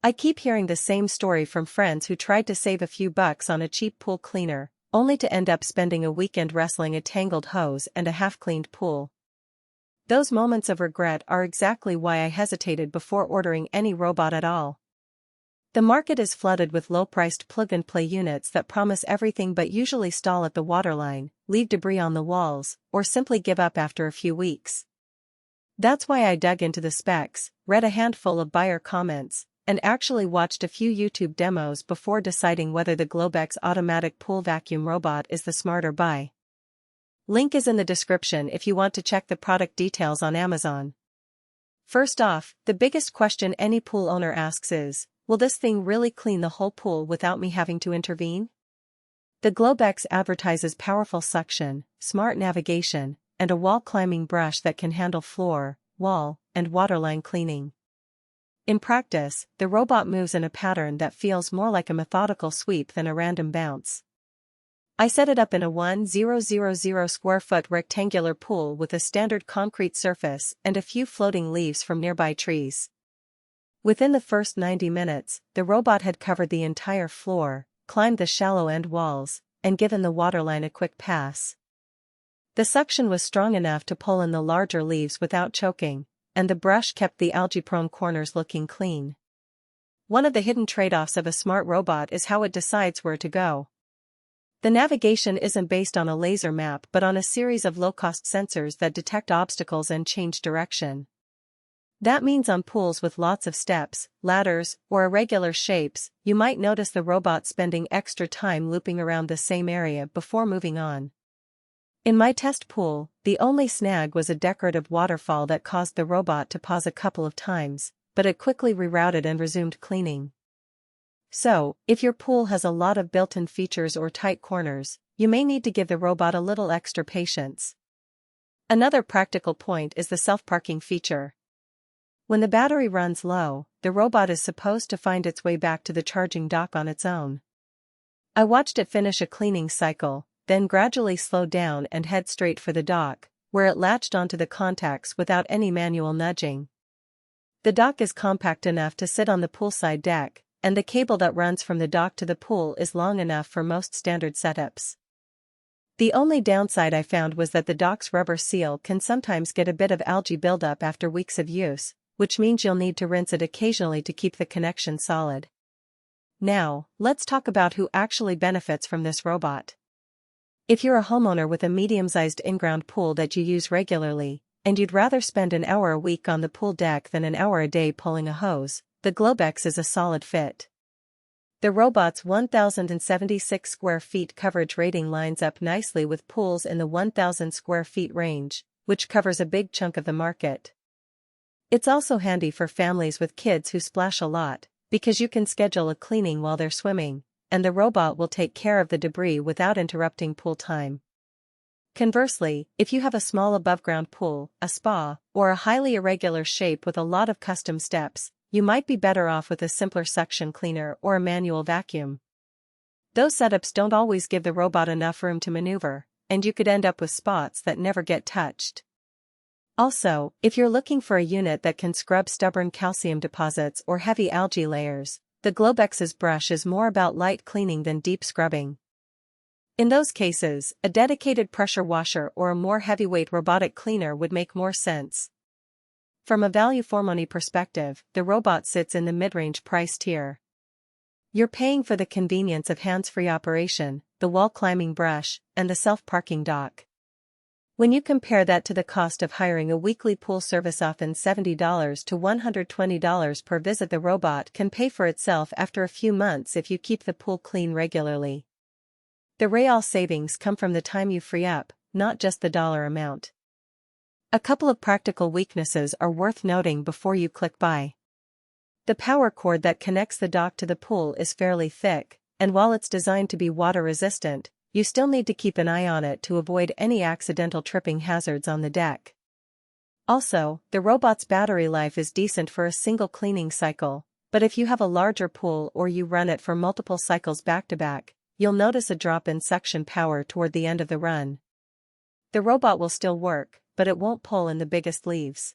I keep hearing the same story from friends who tried to save a few bucks on a cheap pool cleaner, only to end up spending a weekend wrestling a tangled hose and a half-cleaned pool. Those moments of regret are exactly why I hesitated before ordering any robot at all. The market is flooded with low-priced plug-and-play units that promise everything but usually stall at the waterline, leave debris on the walls, or simply give up after a few weeks. That's why I dug into the specs, read a handful of buyer comments, and actually watched a few YouTube demos before deciding whether the Globex automatic pool vacuum robot is the smarter buy. Link is in the description if you want to check the product details on Amazon. First off, the biggest question any pool owner asks is, will this thing really clean the whole pool without me having to intervene? The Globex advertises powerful suction, smart navigation, and a wall-climbing brush that can handle floor, wall, and waterline cleaning. In practice, the robot moves in a pattern that feels more like a methodical sweep than a random bounce. I set it up in a 1,000 square foot rectangular pool with a standard concrete surface and a few floating leaves from nearby trees. Within the first 90 minutes, the robot had covered the entire floor, climbed the shallow end walls, and given the waterline a quick pass. The suction was strong enough to pull in the larger leaves without choking, and the brush kept the algae-prone corners looking clean. One of the hidden trade-offs of a smart robot is how it decides where to go. The navigation isn't based on a laser map but on a series of low-cost sensors that detect obstacles and change direction. That means on pools with lots of steps, ladders, or irregular shapes, you might notice the robot spending extra time looping around the same area before moving on. In my test pool, the only snag was a decorative waterfall that caused the robot to pause a couple of times, but it quickly rerouted and resumed cleaning. So, if your pool has a lot of built-in features or tight corners, you may need to give the robot a little extra patience. Another practical point is the self-parking feature. When the battery runs low, the robot is supposed to find its way back to the charging dock on its own. I watched it finish a cleaning cycle, then gradually slow down and head straight for the dock, where it latched onto the contacts without any manual nudging. The dock is compact enough to sit on the poolside deck, and the cable that runs from the dock to the pool is long enough for most standard setups. The only downside I found was that the dock's rubber seal can sometimes get a bit of algae buildup after weeks of use, which means you'll need to rinse it occasionally to keep the connection solid. Now, let's talk about who actually benefits from this robot. If you're a homeowner with a medium-sized in-ground pool that you use regularly, and you'd rather spend an hour a week on the pool deck than an hour a day pulling a hose, the Globex is a solid fit. The robot's 1,076 square feet coverage rating lines up nicely with pools in the 1,000 square feet range, which covers a big chunk of the market. It's also handy for families with kids who splash a lot, because you can schedule a cleaning while they're swimming, and the robot will take care of the debris without interrupting pool time. Conversely, if you have a small above-ground pool, a spa, or a highly irregular shape with a lot of custom steps, you might be better off with a simpler suction cleaner or a manual vacuum. Those setups don't always give the robot enough room to maneuver, and you could end up with spots that never get touched. Also, if you're looking for a unit that can scrub stubborn calcium deposits or heavy algae layers, the Globex's brush is more about light cleaning than deep scrubbing. In those cases, a dedicated pressure washer or a more heavyweight robotic cleaner would make more sense. From a value-for-money perspective, the robot sits in the mid-range price tier. You're paying for the convenience of hands-free operation, the wall-climbing brush, and the self-parking dock. When you compare that to the cost of hiring a weekly pool service, often $70 to $120 per visit, the robot can pay for itself after a few months if you keep the pool clean regularly. The real savings come from the time you free up, not just the dollar amount. A couple of practical weaknesses are worth noting before you click buy. The power cord that connects the dock to the pool is fairly thick, and while it's designed to be water resistant, you still need to keep an eye on it to avoid any accidental tripping hazards on the deck. Also, the robot's battery life is decent for a single cleaning cycle, but if you have a larger pool or you run it for multiple cycles back-to-back, you'll notice a drop in suction power toward the end of the run. The robot will still work, but it won't pull in the biggest leaves.